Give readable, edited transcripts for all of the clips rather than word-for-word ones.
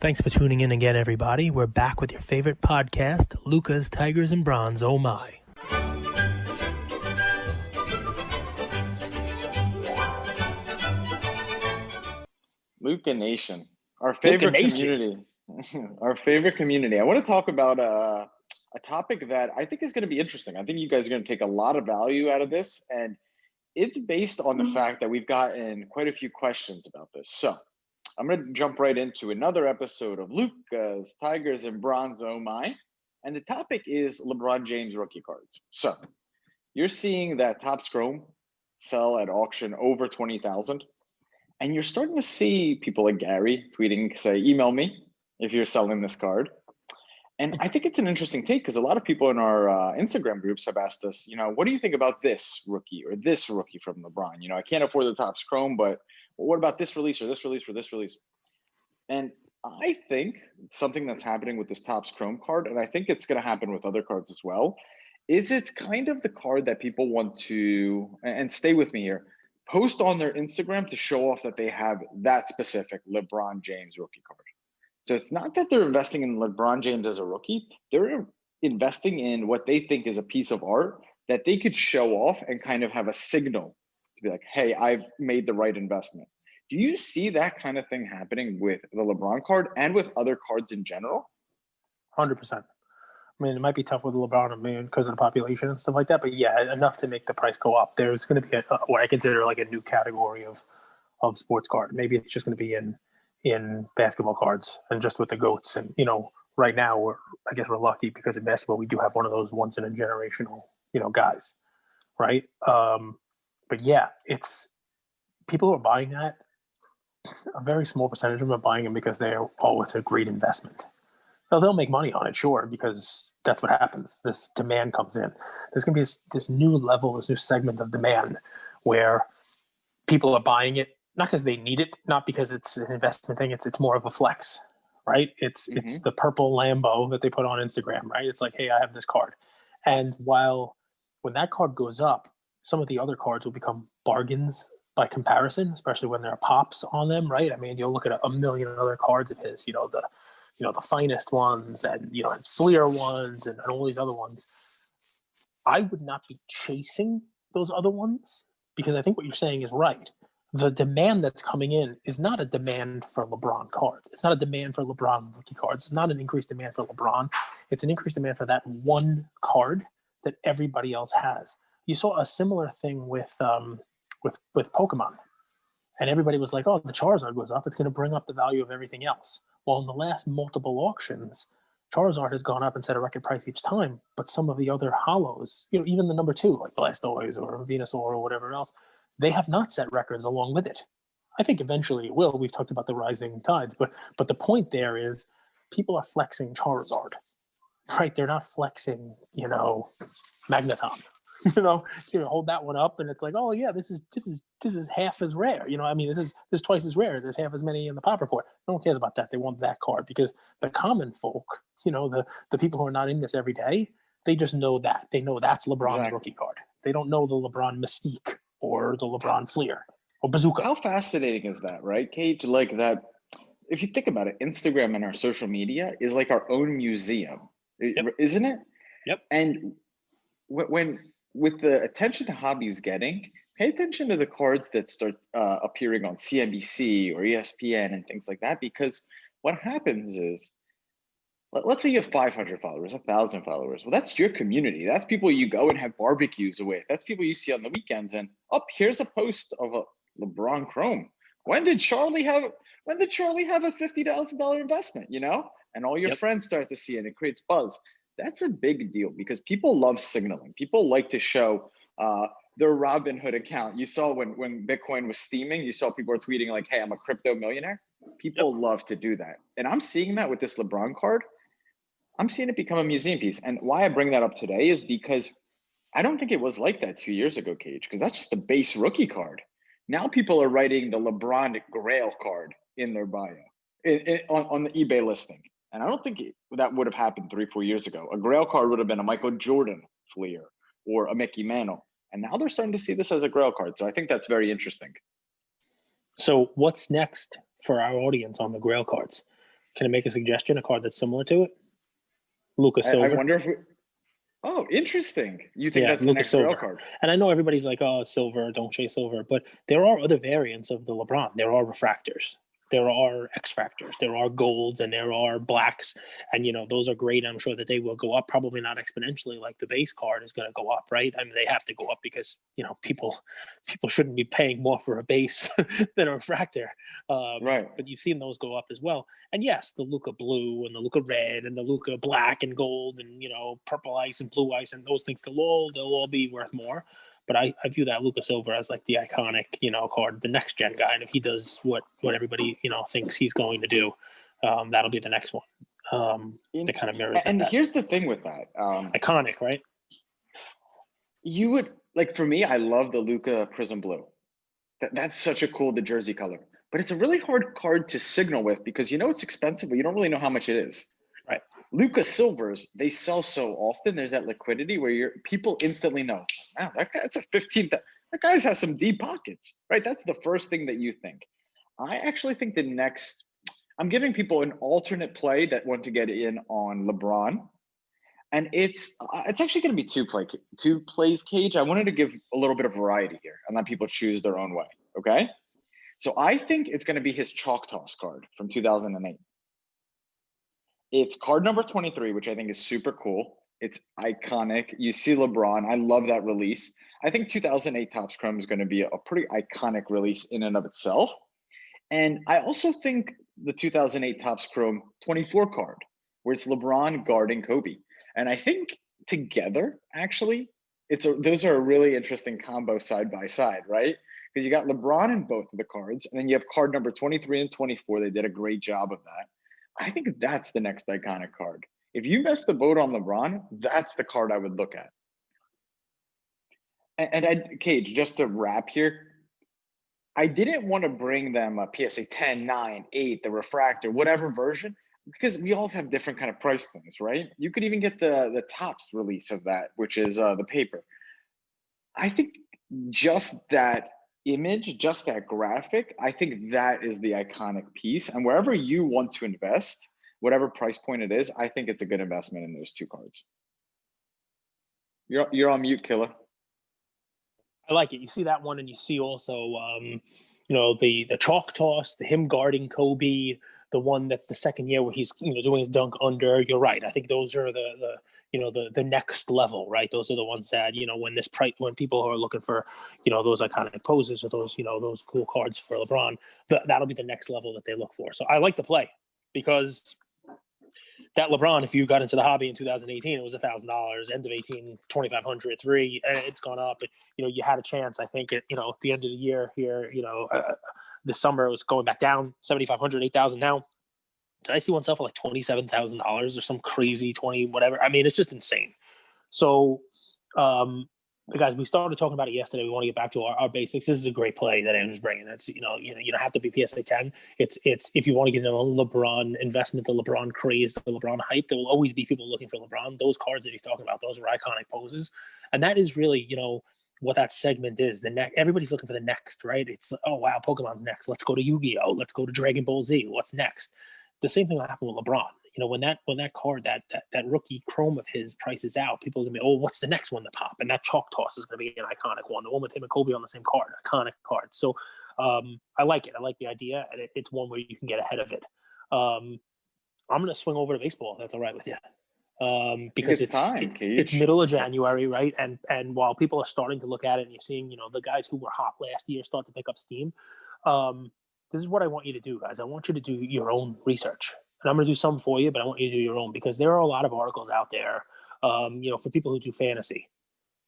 Thanks for tuning in again, everybody. We're back with your favorite podcast, Luca's Tigers and Bronze, oh my. Luca Nation, our favorite community. Our favorite community. I want to talk about a topic that I think is going to be interesting. I think you guys are going to take a lot of value out of this, and it's based on the fact that we've gotten quite a few questions about this. So I'm going to jump right into another episode of Luca's Tigers and Bronze, oh my. And the topic is LeBron James rookie cards. So you're seeing that Topps Chrome sell at auction over 20,000. And you're starting to see people like Gary tweeting, say, email me if you're selling this card. And I think it's an interesting take because a lot of people in our Instagram groups have asked us, what do you think about this rookie or this rookie from LeBron? I can't afford the Topps Chrome, but what about this release or this release or this release? And I think something that's happening with this Topps Chrome card, and I think it's going to happen with other cards as well, is it's kind of the card that people want to, and stay with me here, post on their Instagram to show off that they have that specific LeBron James rookie card. So it's not that they're investing in LeBron James as a rookie. They're investing in what they think is a piece of art that they could show off and kind of have a signal to be like, hey, I've made the right investment. Do you see that kind of thing happening with the LeBron card and with other cards in general? 100%. I mean, it might be tough with LeBron, because of the population and stuff like that. But yeah, enough to make the price go up. There's going to be what I consider like a new category of sports card. Maybe it's just going to be in basketball cards and just with the GOATs. And right now I guess we're lucky because in basketball we do have one of those once in a generational guys, right? But yeah, it's people who are buying that. A very small percentage of them are buying them because it's a great investment. Now, they'll make money on it, sure, because that's what happens. This demand comes in. There's going to be this new level, this new segment of demand where people are buying it, not because they need it, not because it's an investment thing. It's more of a flex, right? It's the purple Lambo that they put on Instagram, right? It's like, hey, I have this card. And when that card goes up, some of the other cards will become bargains by comparison, especially when there are pops on them, right? I mean, you'll look at a million other cards of his, the finest ones and, his Fleer ones and all these other ones. I would not be chasing those other ones because I think what you're saying is right. The demand that's coming in is not a demand for LeBron cards. It's not a demand for LeBron rookie cards. It's not an increased demand for LeBron. It's an increased demand for that one card that everybody else has. You saw a similar thing with Pokemon. And everybody was like, oh, the Charizard goes up. It's going to bring up the value of everything else. Well, in the last multiple auctions, Charizard has gone up and set a record price each time. But some of the other hollows, even the number 2, like Blastoise or Venusaur or whatever else, they have not set records along with it. I think eventually it will. We've talked about the rising tides. But the point there is people are flexing Charizard, right? They're not flexing, Magneton. Hold that one up and it's like, oh yeah, this is half as rare. This is twice as rare. There's half as many in the pop report. No one cares about that. They want that card because the common folk, the people who are not in this every day, they just know that. They know that's LeBron's rookie card. They don't know the LeBron Mystique or the LeBron Fleer or Bazooka. How fascinating is that, right, Kate? Like that, if you think about it, Instagram and our social media is like our own museum, isn't it? Yep. And when with the attention the hobby's getting, pay attention to the cards that start appearing on CNBC or ESPN and things like that, because what happens is, let's say you have 500 followers, 1,000 followers. Well, that's your community. That's people you go and have barbecues with. That's people you see on the weekends. And here's a post of a LeBron Chrome. When did Charlie have a $50,000 investment, And all your friends start to see it. It creates buzz. That's a big deal because people love signaling. People like to show their Robinhood account. You saw when Bitcoin was steaming, you saw people were tweeting like, hey, I'm a crypto millionaire. People love to do that. And I'm seeing that with this LeBron card. I'm seeing it become a museum piece. And why I bring that up today is because I don't think it was like that 2 years ago, Cage, because that's just a base rookie card. Now people are writing the LeBron Grail card in their bio on the eBay listing. And I don't think that would have happened 3-4 years ago. A Grail card would have been a Michael Jordan Fleer or a Mickey Mantle. And now they're starting to see this as a Grail card. So I think that's very interesting. So what's next for our audience on the Grail cards? Can I make a suggestion? A card that's similar to it? Luka Silver. I wonder if oh, interesting. You think Yeah, that's the Luka next Grail Silver. card? And I know everybody's like, oh, silver, don't chase silver. But there are other variants of the LeBron. There are refractors. There are X factors. There are golds and there are blacks. And, those are great. I'm sure that they will go up, probably not exponentially like the base card is going to go up, right? I mean, they have to go up because, people shouldn't be paying more for a base than a refractor. Right. But you've seen those go up as well. And yes, the Luka blue and the Luka red and the Luka black and gold and, purple ice and blue ice and those things, they'll all be worth more. But I view that Luka Silver as like the iconic, card, the next gen guy. And if he does what everybody, thinks he's going to do, that'll be the next one. That kind of mirrors and that. Here's the thing with that. Iconic, right? You would for me, I love the Luka Prism Blue. That's such a cool the jersey color. But it's a really hard card to signal with because it's expensive, but you don't really know how much it is. Right. Luka Silvers, they sell so often. There's that liquidity where people instantly know, wow, that's a 15. That guy's has some deep pockets, right? That's the first thing that you think. I actually think I'm giving people an alternate play that want to get in on LeBron. And it's actually going to be two plays, Cage. I wanted to give a little bit of variety here and let people choose their own way, okay? So I think it's going to be his chalk toss card from 2008. It's card number 23, which I think is super cool. It's iconic. You see LeBron. I love that release. I think 2008 Topps Chrome is going to be a pretty iconic release in and of itself. And I also think the 2008 Topps Chrome 24 card, where it's LeBron guarding Kobe. And I think together, actually, those are a really interesting combo side by side, right? Because you got LeBron in both of the cards, and then you have card number 23 and 24. They did a great job of that. I think that's the next iconic card. If you missed the boat on LeBron, that's the card I would look at. And Cage, just to wrap here, I didn't want to bring them a PSA 10, 9, 8, the refractor, whatever version, because we all have different kind of price points, right? You could even get the Topps release of that, which is the paper. I think just that image, just that graphic, I think that is the iconic piece. And wherever you want to invest, whatever price point it is, I think it's a good investment in those two cards. You're on mute, Killer. I like it. You see that one, and you see also, the chalk toss, the him guarding Kobe, the one that's the second year where he's doing his dunk under. You're right. I think those are the next level, right? Those are the ones that when people are looking for those iconic poses or those cool cards for LeBron, that'll be the next level that they look for. So I like the play because that LeBron, if you got into the hobby in 2018, it was $1,000. End of 18, 2,500, $3, and it's gone up. And, you had a chance. I think at the end of the year here, this summer it was going back down 7,500, 8,000 now. Did I see one sell for like $27,000 or some crazy 20 whatever? I mean, it's just insane. So, guys, we started talking about it yesterday. We want to get back to our basics. This is a great play that Andrew's bringing. It's you don't have to be PSA 10. It's if you want to get into a LeBron investment, the LeBron craze, the LeBron hype. There will always be people looking for LeBron. Those cards that he's talking about, those are iconic poses, and that is really what that segment is. Everybody's looking for the next, right? It's oh wow, Pokemon's next. Let's go to Yu-Gi-Oh. Let's go to Dragon Ball Z. What's next? The same thing will happen with LeBron. When that card, that rookie Chrome of his prices out, people are gonna be, oh, what's the next one to pop? And that chalk toss is gonna be an iconic one. The one with him and Kobe on the same card, iconic card. So I like it. I like the idea, and it's one where you can get ahead of it. I'm gonna swing over to baseball. If that's all right with you. Because it's middle of January, right? And while people are starting to look at it, and you're seeing the guys who were hot last year start to pick up steam. This is what I want you to do, guys. I want you to do your own research. And I'm going to do some for you, but I want you to do your own because there are a lot of articles out there, for people who do fantasy.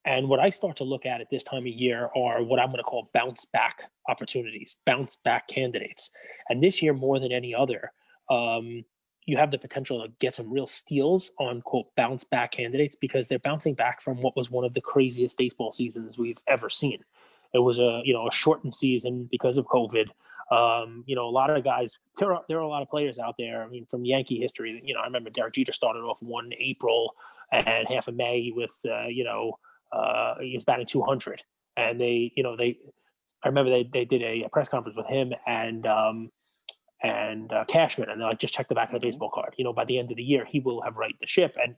And what I start to look at this time of year are what I'm going to call bounce back opportunities, bounce back candidates. And this year, more than any other, you have the potential to get some real steals on, quote, bounce back candidates because they're bouncing back from what was one of the craziest baseball seasons we've ever seen. It was a shortened season because of COVID. A lot of guys, there are a lot of players out there. I mean, from Yankee history, I remember Derek Jeter started off 1 April and half of May with, he was batting 200. And I remember they did a press conference with him and and Cashman, and they're like, just check the back of the baseball card. By the end of the year, he will have righted the ship, and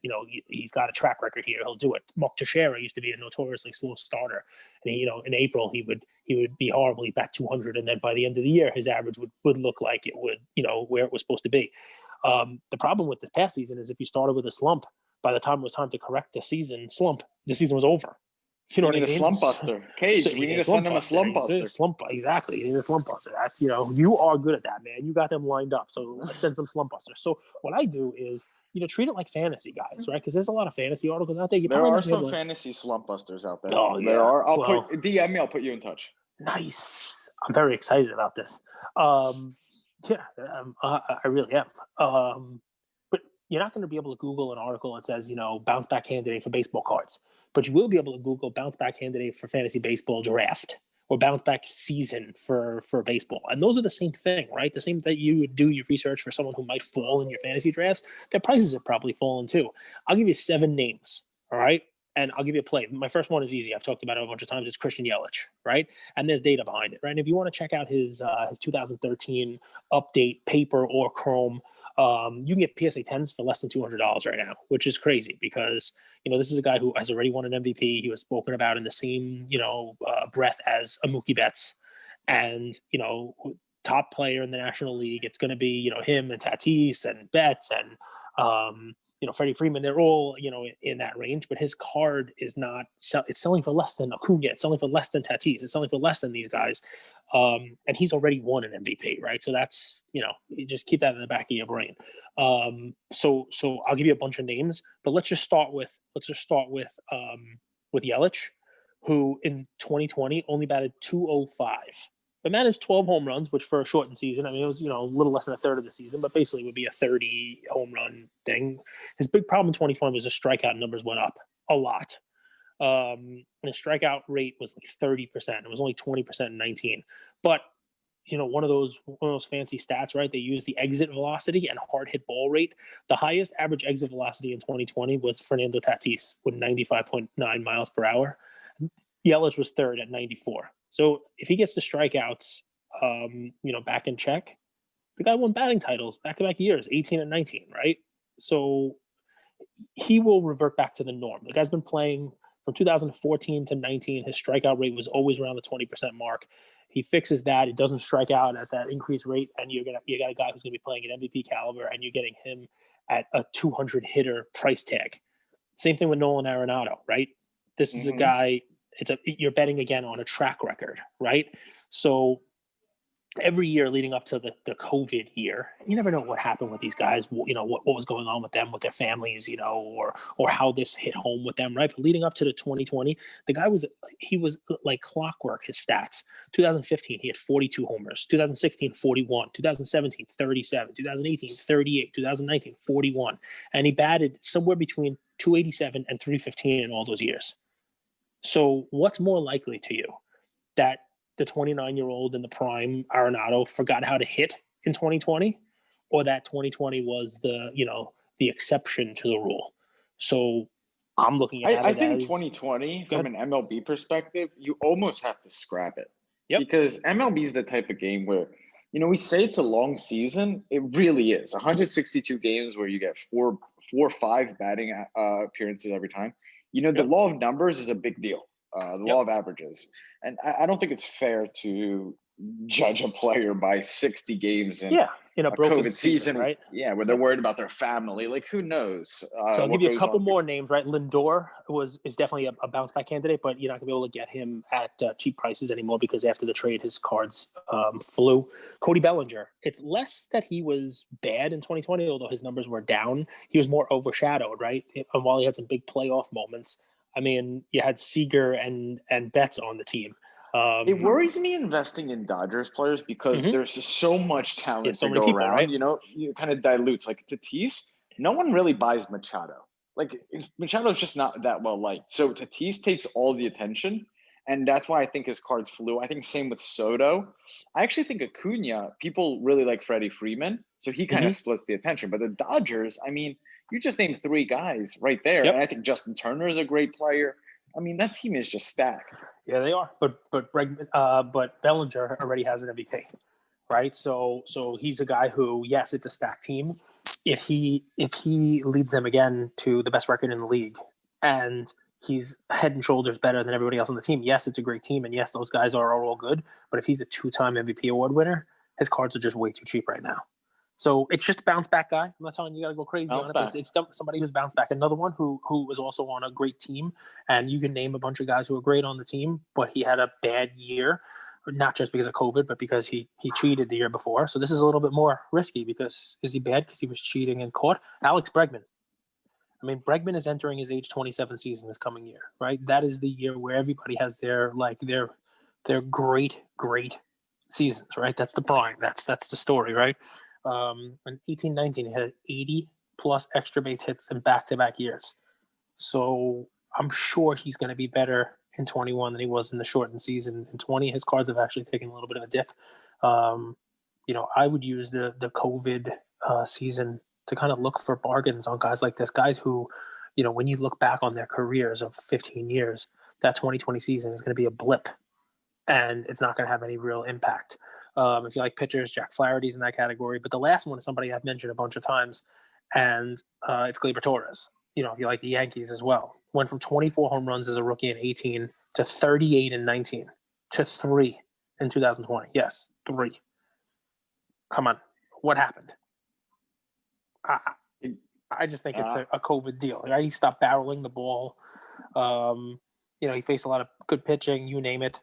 he's got a track record here. He'll do it. Mark Teixeira used to be a notoriously slow starter, and in April he would be horrible. He'd bat 200, and then by the end of the year, his average would look like it would, where it was supposed to be. The problem with this past season is if you started with a slump, by the time it was time to correct the season was over. You know what I mean? A slump buster. Cage, we need to send him a slump buster. Exactly. You need a slump buster. That's, you are good at that, man. You got them lined up. So let's send some slump busters. So what I do is, treat it like fantasy, guys, right? Because there's a lot of fantasy articles out there. There are some fantasy slump busters out there. Oh, yeah. There are. DM me. I'll put you in touch. Nice. I'm very excited about this. I really am. But you're not going to be able to Google an article that says, bounce back candidate for baseball cards. But you will be able to Google bounce back candidate for fantasy baseball draft or bounce back season for baseball. And those are the same thing, right? The same that you would do your research for someone who might fall in your fantasy drafts. Their prices have probably fallen too. I'll give you 7 names, all right? And I'll give you a play. My first one is easy. I've talked about it a bunch of times. It's Christian Yelich, right? And there's data behind it, right? And if you want to check out his 2013 update, paper or Chrome, you can get PSA 10s for less than $200 right now, which is crazy because, this is a guy who has already won an MVP. He was spoken about in the same, breath as a Mookie Betts and, top player in the National League. It's going to be, him and Tatis and Betts and, Freddie Freeman. They're all, in that range, but his card is not, it's selling for less than Acuna. It's selling for less than Tatis. It's selling for less than these guys. And he's already won an MVP, right? So that's, you just keep that in the back of your brain. So I'll give you a bunch of names, but let's just start with Yelich, who in 2020 only batted .205. But managed 12 home runs, which for a shortened season, it was, a little less than a third of the season, but basically would be a 30 home run thing. His big problem in 2020 was his strikeout numbers went up a lot. And his strikeout rate was like 30%. It was only 20% in 19. But, one of those fancy stats, right? They use the exit velocity and hard hit ball rate. The highest average exit velocity in 2020 was Fernando Tatis with 95.9 miles per hour. Yelich was third at 94. So if he gets the strikeouts, back in check, the guy won batting titles back-to-back years, 18 and 19, right? So he will revert back to the norm. The guy's been playing from 2014 to 19. His strikeout rate was always around the 20% mark. He fixes that. It doesn't strike out at that increased rate, and you got a guy who's going to be playing at MVP caliber, and you're getting him at a 200 hitter price tag. Same thing with Nolan Arenado, right? This is a guy. You're betting again on a track record, right? So every year leading up to the COVID year, you never know what happened with these guys, what was going on with them, with their families, or how this hit home with them, right? But leading up to the 2020, the guy was like clockwork, his stats. 2015, he had 42 homers. 2016, 41. 2017, 37. 2018, 38. 2019, 41. And he batted somewhere between 287 and 315 in all those years. So what's more likely to you, that the 29-year-old in the prime Arenado forgot how to hit in 2020, or that 2020 was the exception to the rule? So I'm looking at it. I think 2020, from an MLB perspective, you almost have to scrap it. Yep. Because MLB is the type of game where, we say it's a long season. It really is. 162 games where you get four or five batting appearances every time. The law of numbers is a big deal, the law of averages. And I don't think it's fair to judge a player by 60 games in a broken COVID season, right? Yeah, where they're worried about their family. Like, who knows? So I'll give you a couple more names, right? Lindor is definitely a bounce back candidate, but you're not going to be able to get him at cheap prices anymore because after the trade, his cards flew. Cody Bellinger. It's less that he was bad in 2020, although his numbers were down. He was more overshadowed, right? And while he had some big playoff moments, you had Seager and Betts on the team. It worries me investing in Dodgers players because there's just so much talent to go around. Right? You kind of dilutes. Like Tatis, no one really buys Machado. Like Machado's just not that well liked. So Tatis takes all the attention, and that's why I think his cards flew. I think same with Soto. I actually think Acuna, people really like Freddie Freeman, so he kind of splits the attention. But the Dodgers, you just named 3 guys right there, and I think Justin Turner is a great player. That team is just stacked. Yeah, they are. But Bellinger already has an MVP. right? So he's a guy who, yes, it's a stacked team. If he leads them again to the best record in the league, and he's head and shoulders better than everybody else on the team, yes, it's a great team, and yes, those guys are all good. But if he's a 2-time MVP award winner, his cards are just way too cheap right now. So it's just a bounce back guy. I'm not telling you got to go crazy on it, but it's somebody who's bounced back. Another one who was also on a great team, and you can name a bunch of guys who are great on the team, but he had a bad year, not just because of COVID, but because he cheated the year before. So this is a little bit more risky because is he bad because he was cheating and caught? Alex Bregman. I mean, Bregman is entering his age 27 season this coming year, right? That is the year where everybody has their great seasons, right? That's the prime. That's the story, right? In 18-19, he had 80 plus extra base hits in back-to-back years. So I'm sure he's going to be better in 21 than he was in the shortened season. In 20, his cards have actually taken a little bit of a dip. I would use the COVID season to kind of look for bargains on guys like this, guys who, when you look back on their careers of 15 years, that 2020 season is going to be a blip and it's not going to have any real impact. If you like pitchers, Jack Flaherty's in that category. But the last one is somebody I've mentioned a bunch of times, and it's Gleyber Torres. If you like the Yankees as well. Went from 24 home runs as a rookie in 18 to 38 in 19 to 3 in 2020. Yes, 3. Come on. What happened? I just think it's a COVID deal. Right? He stopped barreling the ball. He faced a lot of good pitching, you name it.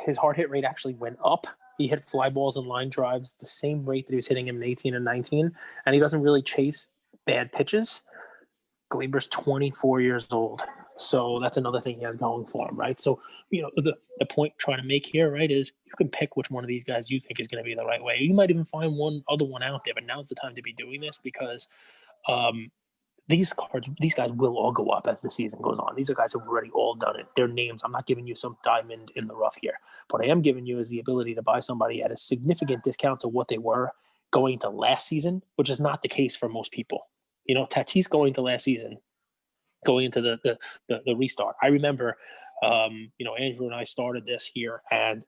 His hard hit rate actually went up. He hit fly balls and line drives the same rate that he was hitting him in 18 and 19, and he doesn't really chase bad pitches. Gleyber's 24 years old, so that's another thing he has going for him, right? So, the point I'm trying to make here, right, is you can pick which one of these guys you think is going to be the right way. You might even find one other one out there, but now's the time to be doing this because these guys will all go up as the season goes on. These are guys who've already all done it. Their names, I'm not giving you some diamond in the rough here. What I am giving you is the ability to buy somebody at a significant discount to what they were going to last season, which is not the case for most people. Tatis going to last season, going into the restart. I remember, Andrew and I started this here, and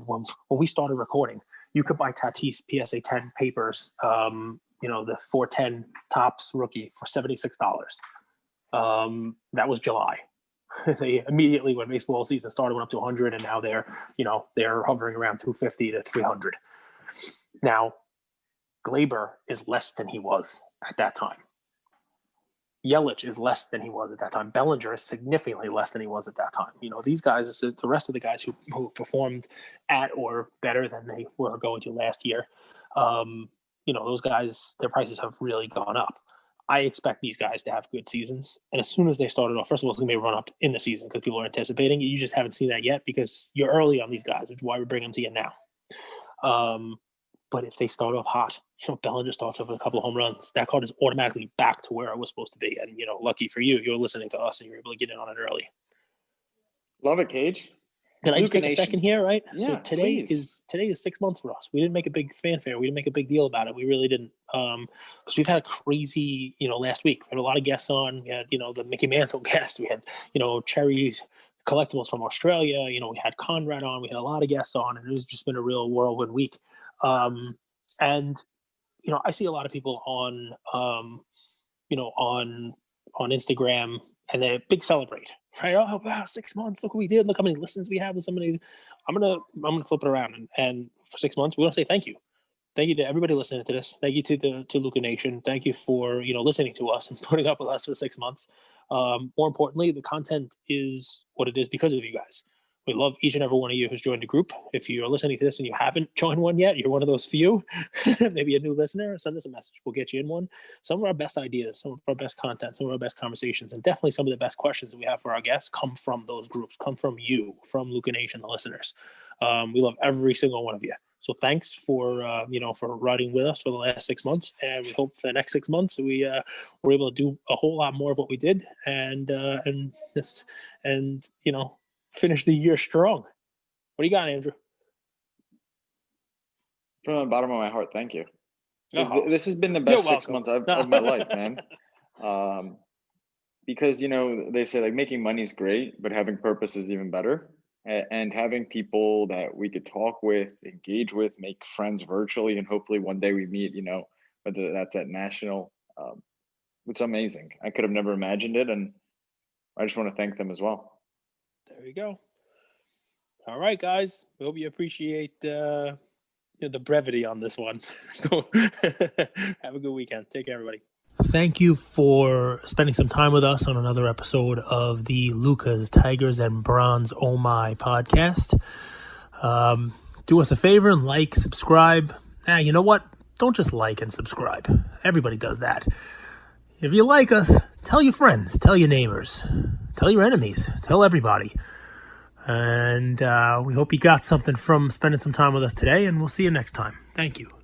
when we started recording, you could buy Tatis PSA 10 papers, the 410 tops rookie for $76. That was July. They immediately, when baseball season started, went up to 100, and now they're hovering around 250 to 300. Now, Gleyber is less than he was at that time. Yelich is less than he was at that time. Bellinger is significantly less than he was at that time. These guys, the rest of the guys who performed at or better than they were going to last year, those guys, their prices have really gone up. I expect these guys to have good seasons. And as soon as they started off, first of all, it's going to be a run up in the season because people are anticipating it. You just haven't seen that yet because you're early on these guys, which is why we're bringing them to you now. But if they start off hot, Bellinger starts off with a couple of home runs, that card is automatically back to where it was supposed to be. And, lucky for you, you're listening to us and you're able to get in on it early. Love it, Cage. Can I just take a second here, right? Yeah, so today is 6 months for us. We didn't make a big fanfare. We didn't make a big deal about it. We really didn't. Because we've had a crazy, last week. We had a lot of guests on. We had, the Mickey Mantle guest. We had, Cherry Collectibles from Australia. We had Conrad on. We had a lot of guests on, and it's just been a real whirlwind week. And I see a lot of people on, on Instagram, and they big celebrate, right? Oh wow, 6 months! Look what we did! Look how many listens we have with somebody. I'm gonna flip it around, and for 6 months, we want to say thank you. Thank you to everybody listening to this. Thank you to Luca Nation. Thank you for listening to us and putting up with us for 6 months. More importantly, the content is what it is because of you guys. We love each and every one of you who's joined the group. If you're listening to this and you haven't joined one yet, you're one of those few, maybe a new listener, send us a message. We'll get you in one. Some of our best ideas, some of our best content, some of our best conversations, and definitely some of the best questions that we have for our guests come from those groups, come from you, from Luca Nation, the listeners. We love every single one of you. So thanks for riding with us for the last 6 months, and we hope for the next 6 months we're able to do a whole lot more of what we did, and finish the year strong. What do you got, Andrew? From the bottom of my heart, thank you. This has been the best 6 months of my life, man. Because they say like making money is great, but having purpose is even better. and having people that we could talk with, engage with, make friends virtually, and hopefully one day we meet, whether that's at national, it's amazing. I could have never imagined it, and I just want to thank them as well. There you go. All right, guys. We hope you appreciate the brevity on this one. Have a good weekend. Take care, everybody. Thank you for spending some time with us on another episode of the Lucas, Tigers, and Bronze Oh My podcast. Do us a favor and like, subscribe. You know what? Don't just like and subscribe. Everybody does that. If you like us, tell your friends, tell your neighbors, tell your enemies, tell everybody. And we hope you got something from spending some time with us today, and we'll see you next time. Thank you.